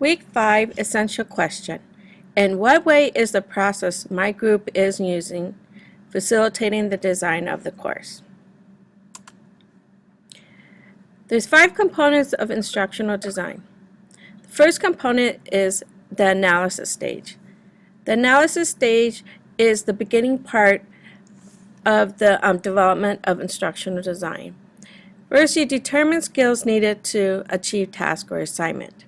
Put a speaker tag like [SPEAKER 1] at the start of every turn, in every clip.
[SPEAKER 1] Week 5 Essential Question. In what way is the process my group is using facilitating the design of the course? There's 5 components of instructional design. The first component is the analysis stage. The analysis stage is the beginning part of the development of instructional design. First, you determine skills needed to achieve task or assignment.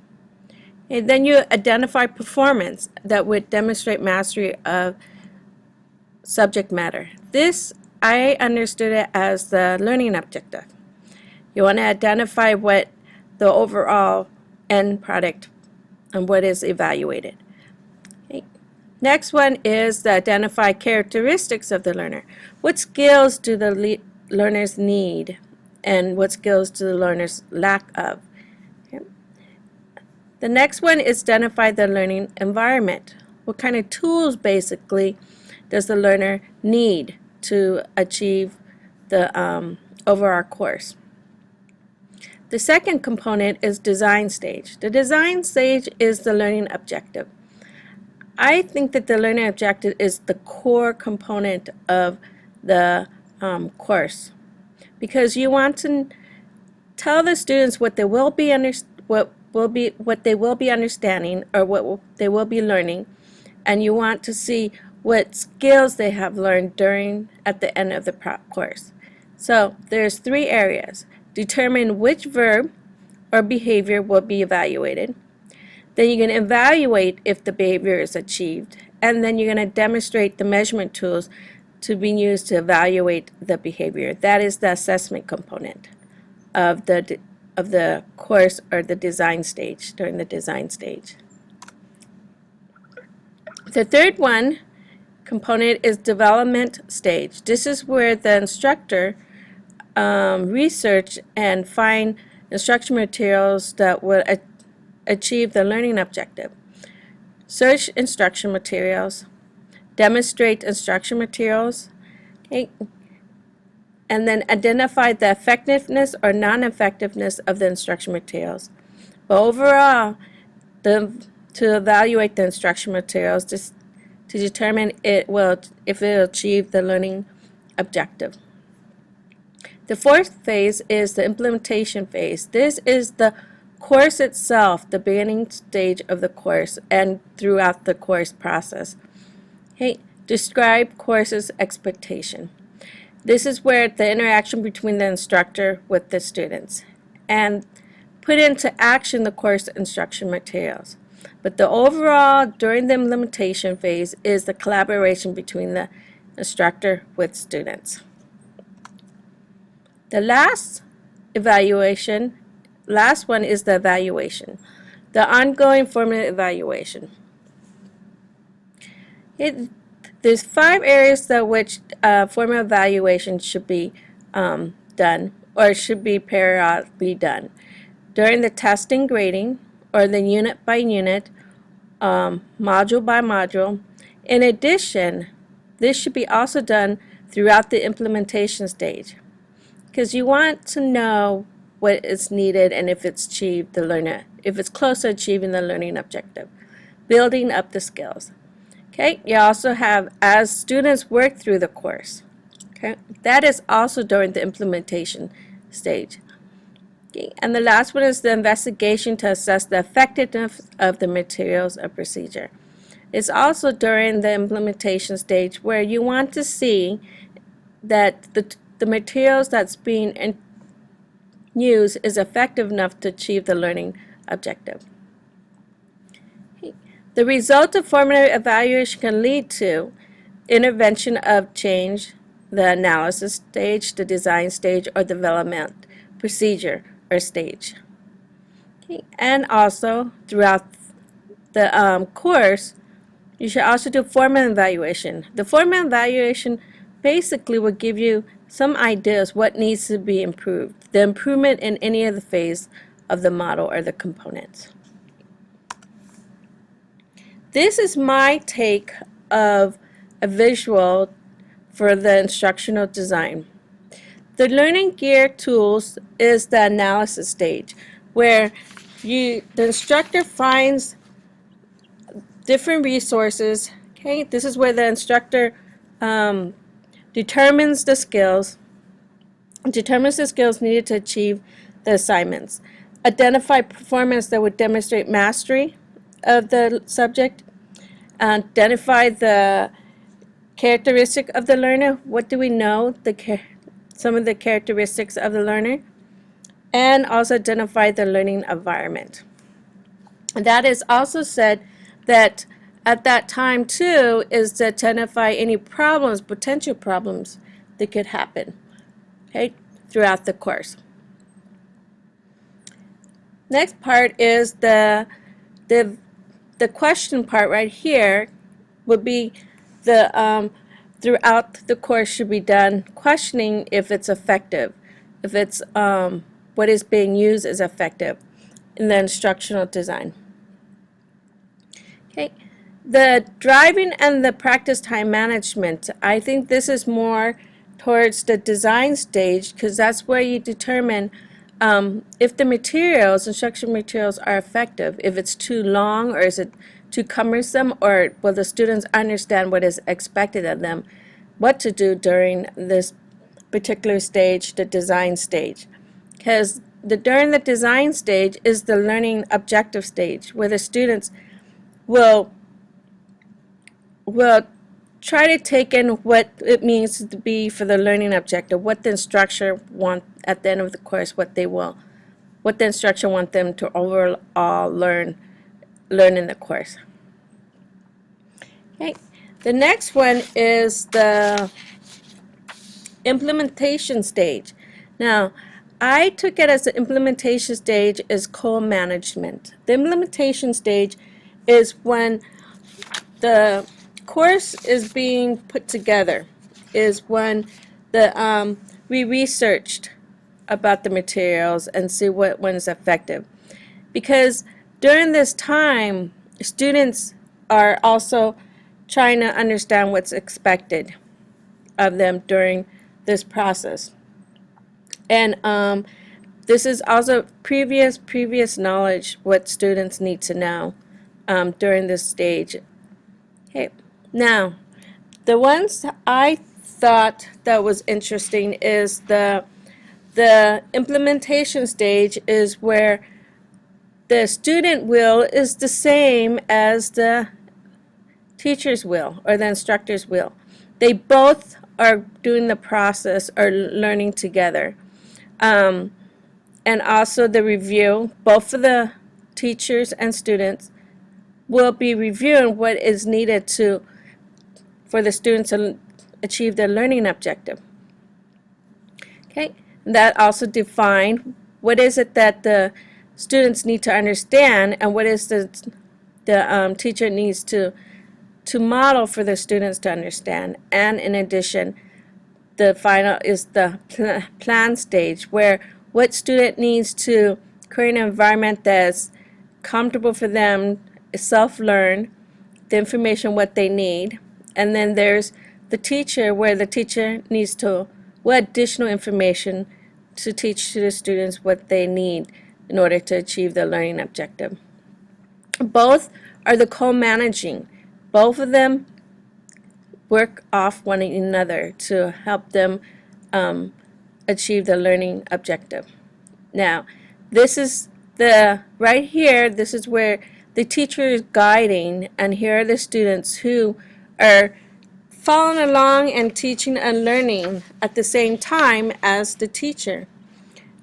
[SPEAKER 1] And then you identify performance that would demonstrate mastery of subject matter. This, I understood it as the learning objective. You want to identify what the overall end product and what is evaluated. Okay. Next one is to identify characteristics of the learner. What skills do the learners need and what skills do the learners lack of? The next one is identify the learning environment. What kind of tools basically does the learner need to achieve the overall course? The second component is design stage. The design stage is the learning objective. I think that the learning objective is the core component of the course because you want to tell the students what they will be what they will be understanding or they will be learning, and you want to see what skills they have learned at the end of the course. So there's 3 areas. Determine which verb or behavior will be evaluated. Then you're going to evaluate if the behavior is achieved, and then you're going to demonstrate the measurement tools to be used to evaluate the behavior. That is the assessment component of the course or the design stage, during the design stage. The third component is development stage. This is where the instructor research and find instruction materials that will achieve the learning objective. Search instruction materials, demonstrate instruction materials, okay, and then identify the effectiveness or non-effectiveness of the instruction materials. But overall, to evaluate the instruction materials to determine if it will achieve the learning objective. The fourth phase is the implementation phase. This is the course itself, the beginning stage of the course and throughout the course process. Okay, describe course's expectation. This is where the interaction between the instructor with the students and put into action the course instruction materials. But the overall, during the implementation phase, is the collaboration between the instructor with students. The last one is the evaluation, the ongoing formative evaluation. There's 5 areas that which formative evaluation should be done or should be periodically done. During the testing grading or the unit by unit, module by module. In addition, this should be also done throughout the implementation stage because you want to know what is needed and if it's achieved if it's close to achieving the learning objective, building up the skills. Okay, you also have as students work through the course. Okay, that is also during the implementation stage. Okay, and the last one is the investigation to assess the effectiveness of the materials or procedure. It's also during the implementation stage where you want to see that the materials that's being used is effective enough to achieve the learning objective. The result of formative evaluation can lead to intervention of change, the analysis stage, the design stage, or development procedure or stage. Okay. And also, throughout the course, you should also do formative evaluation. The formative evaluation basically will give you some ideas what needs to be improved, the improvement in any of the phase of the model or the components. This is my take of a visual for the instructional design. The learning gear tools is the analysis stage where the instructor finds different resources. Okay, this is where the instructor determines the skills needed to achieve the assignments. Identify performance that would demonstrate mastery of the subject. Identify the characteristic of the learner. What do we know? Some of the characteristics of the learner. And also identify the learning environment. That is also said that at that time too is to identify any problems, potential problems that could happen, okay, throughout the course. Next part is the question part right here would be the throughout the course should be done questioning if it's effective, if it's what is being used is effective in the instructional design. Okay, the driving and the practice time management, I think this is more towards the design stage because that's where you determine if the materials, instruction materials are effective, if it's too long or is it too cumbersome, or will the students understand what is expected of them, what to do during this particular stage, the design stage. Because during the design stage is the learning objective stage where the students will try to take in what it means to be for the learning objective, what the instructor wants at the end of the course, what the instructor wants them to overall learn in the course. Okay, the next one is the implementation stage. Now, I took it as the implementation stage is co-management. The implementation stage is when the course is being put together, is when we researched about the materials and see what one is effective. Because during this time, students are also trying to understand what's expected of them during this process. And this is also previous knowledge, what students need to know during this stage. Okay, now the ones I thought that was interesting is the implementation stage is where the student will is the same as the teacher's will or the instructor's will. They both are doing the process or learning together. And also the review, both for the teachers and students will be reviewing what is needed for the students to achieve their learning objective. Okay, that also define what is it that the students need to understand and what is the teacher needs to model for the students to understand. And in addition, the final is the plan stage where what student needs to create an environment that's comfortable for them, self-learn the information what they need. And then there's the teacher where the teacher needs to what additional information to teach to the students what they need in order to achieve their learning objective. Both are the co-managing. Both of them work off one another to help them achieve the learning objective. Now, this is right here, this is where the teacher is guiding, and here are the students who are following along and teaching and learning at the same time as the teacher.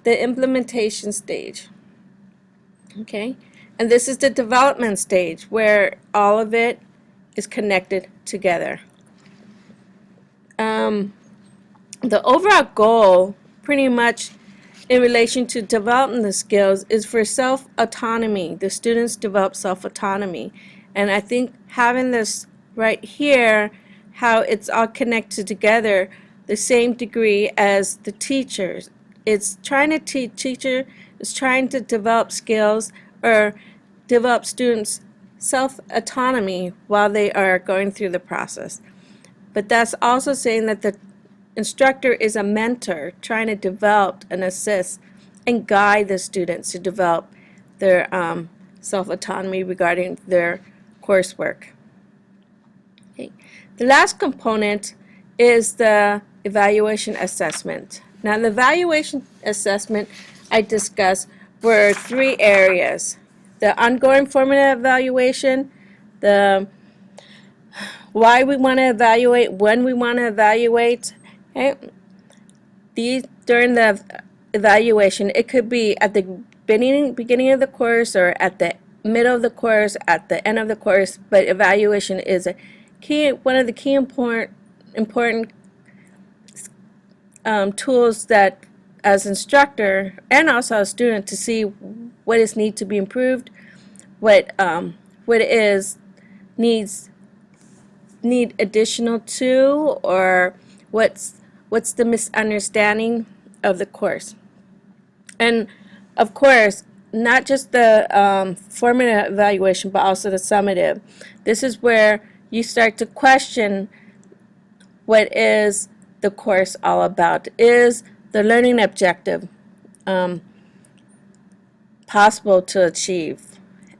[SPEAKER 1] The implementation stage. Okay, and this is the development stage where all of it is connected together. The overall goal, pretty much in relation to developing the skills, is for self-autonomy. The students develop self-autonomy. And I think having this right here, how it's all connected together, the same degree as the teachers. It's trying to teacher is trying to develop skills or develop students' self-autonomy while they are going through the process. But that's also saying that the instructor is a mentor trying to develop and assist and guide the students to develop their self-autonomy regarding their coursework. Okay. The last component is the evaluation assessment. Now, the evaluation assessment I discussed were three areas: the ongoing formative evaluation, the why we want to evaluate, when we want to evaluate. Okay. During the evaluation, it could be at the beginning of the course or at the middle of the course, at the end of the course, but evaluation is one of the key important tools that as instructor and also as student to see what is need to be improved, what is need additional to, or what's the misunderstanding of the course. And of course, not just the formative evaluation, but also the summative. This is where you start to question what is the course all about. Is the learning objective possible to achieve?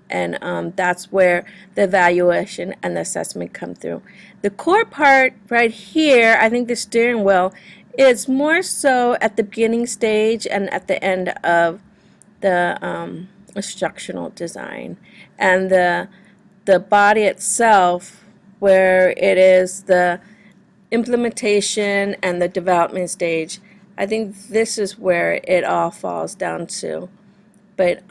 [SPEAKER 1] And that's where the evaluation and the assessment come through. The core part right here, I think the steering wheel, is more so at the beginning stage and at the end of the instructional design. And the body itself, where it is the implementation and the development stage, I think this is where it all falls down to. But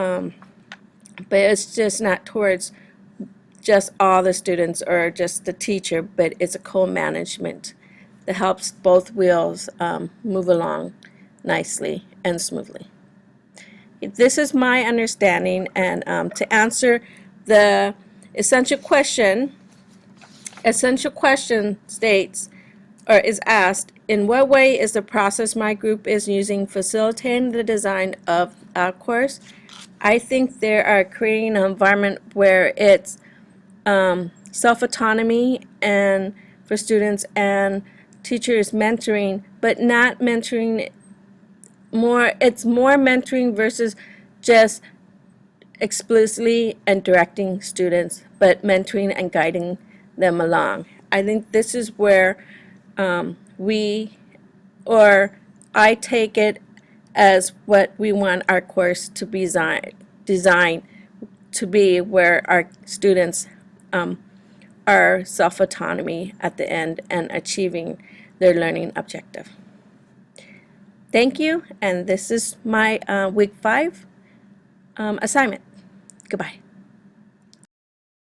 [SPEAKER 1] it's just not towards just all the students or just the teacher, but it's a co-management that helps both wheels move along nicely and smoothly. This is my understanding, and to answer the essential question states, or is asked, in what way is the process my group is using facilitating the design of our course? I think they are creating an environment where it's self-autonomy and for students and teachers mentoring, but not mentoring more. It's more mentoring versus just explicitly and directing students, but mentoring and guiding them along. I think this is where I take it as what we want our course to be designed to be, where our students are self-autonomy at the end and achieving their learning objective. Thank you, and this is my week 5 assignment. Goodbye.